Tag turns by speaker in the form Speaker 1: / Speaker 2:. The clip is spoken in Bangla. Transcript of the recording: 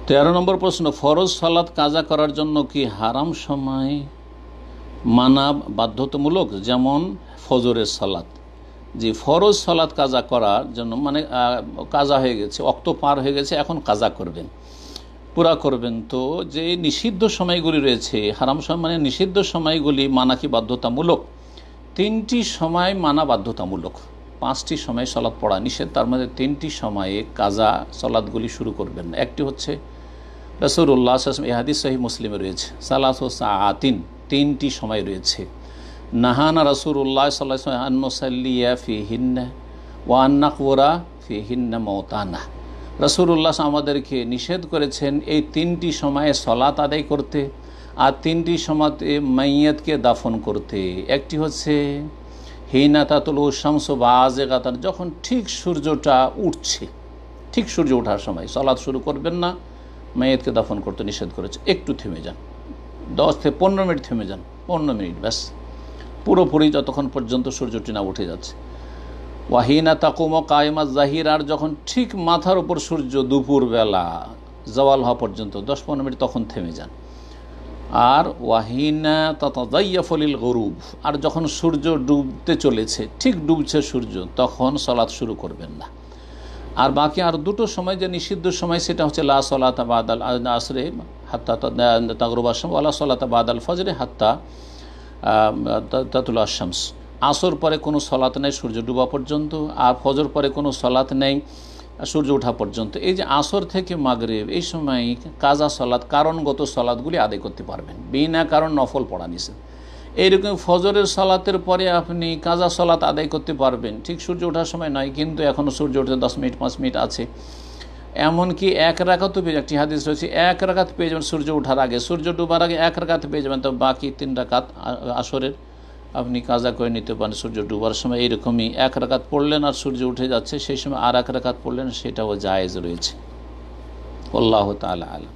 Speaker 1: 13 নম্বর প্রশ্ন, ফরজ সালাত কাজা করার জন্য কি হারাম সময় মানা বাধ্যতামূলক, যেমন ফজরের সালাত? যে ফরজ সালাত কাজা করার জন্য মানে কাজা হয়ে গেছে, ওয়াক্ত পার হয়ে গেছে, এখন কাজা করবেন, পুরা করবেন, তো যে নিষিদ্ধ সময়গুলি রয়েছে, হারাম সময় মানে নিষিদ্ধ সময়গুলি মানা কি বাধ্যতামূলক? 3টি সময় মানা বাধ্যতামূলক। 5টি সময় সালাত পড়া নিষেধ, তার মধ্যে 3টি সময়ে কাজা সালাতগুলি শুরু করবেন না। একটি হচ্ছে রাসূলুল্লাহ সাল্লাল্লাহু আলাইহি ওয়াসাল্লাম, এই হাদিস সহিহ মুসলিমে রয়েছে, সালাসু সাআতিন, 3টি সময় রয়েছে। নাহানা রাসূলুল্লাহ সাল্লাল্লাহু আলাইহি ওয়াসাল্লাম আন নুসাল্লিয়া ফিহিন্না ওয়া আন নাকবুরা ফিহিন্না মাউতানা। রাসূলুল্লাহ আমাদেরকে নিষেধ করেছেন এই 3টি সময়ে সালাত আদায় করতে, আর 3টি সময়তে মাইয়াতকে দাফন করতে। একটি হচ্ছে হিনা তাতুলু শামসু বাযিগাতান, যখন ঠিক সূর্যটা উঠছে, ঠিক সূর্য ওঠার সময় সালাত শুরু করবেন না, মাইয়াতকে দাফন করতে নিষেধ করেছে। একটু থেমে যান, 10 থেকে 15 মিনিট থেমে যান, 15 মিনিট ব্যাস, পুরোপুরি যতক্ষণ পর্যন্ত সূর্যটি না উঠে যাচ্ছে। ওয়াহিনা তাকুমো কায়মা জাহির, আর যখন ঠিক মাথার উপর সূর্য দুপুরবেলা জওয়াল হওয়া পর্যন্ত 10-15 মিনিট, তখন থেমে যান। আর ওয়াহিনা তাতাযায়্যাফুল গুরুব, আর যখন সূর্য ডুবতে চলেছে, ঠিক ডুবছে সূর্য, তখন সালাত শুরু করবেন না। আর বাকি আর 2টো সময় যে নিষিদ্ধ সময়, সেটা হচ্ছে লা সালাতা বাদাল আসরে হাত্তা তাগরুবা শামস ওয়া লা সালাতা বাদাল ফজরে হাত্তা তাতুলা শামস। আসর পরে কোনো সলাত নেই সূর্য ডুবা পর্যন্ত, আর ফজর পরে কোনো সলাত নেই সূর্য ওঠা পর্যন্ত। এই যে আসর থেকে মাগরিব, এই সময় কাজা সলাত, কারণগত সলাতগুলি আদায় করতে পারবেন, বিনা কারণ নফল পড়া নিষেধ। এইরকম ফজরের সালাতের পরে আপনি কাজা সলাত আদায় করতে পারবেন, ঠিক সূর্য ওঠার সময় নয়, কিন্তু এখনও সূর্য উঠতে 10 মিনিট 5 মিনিট আছে। এমনকি 1 রাকাতও পেয়ে, একটি হাদিস রয়েছে 1 রাকাত পেয়ে যাবেন সূর্য ওঠার আগে, সূর্য ডুবার আগে 1 রাকাত পেয়ে যাবেন, তো বাকি 3 রাকাত আসরের আপনি কাজা করে নিতে পারেন সূর্য ডুবার সময়। এইরকমই 1 রাকাত পড়লেন আর সূর্য উঠে যাচ্ছে, সেই সময় আর 1 রাকাত পড়লেন, সেটাও জায়েজ রয়েছে। আল্লাহু তাআলা আলাম।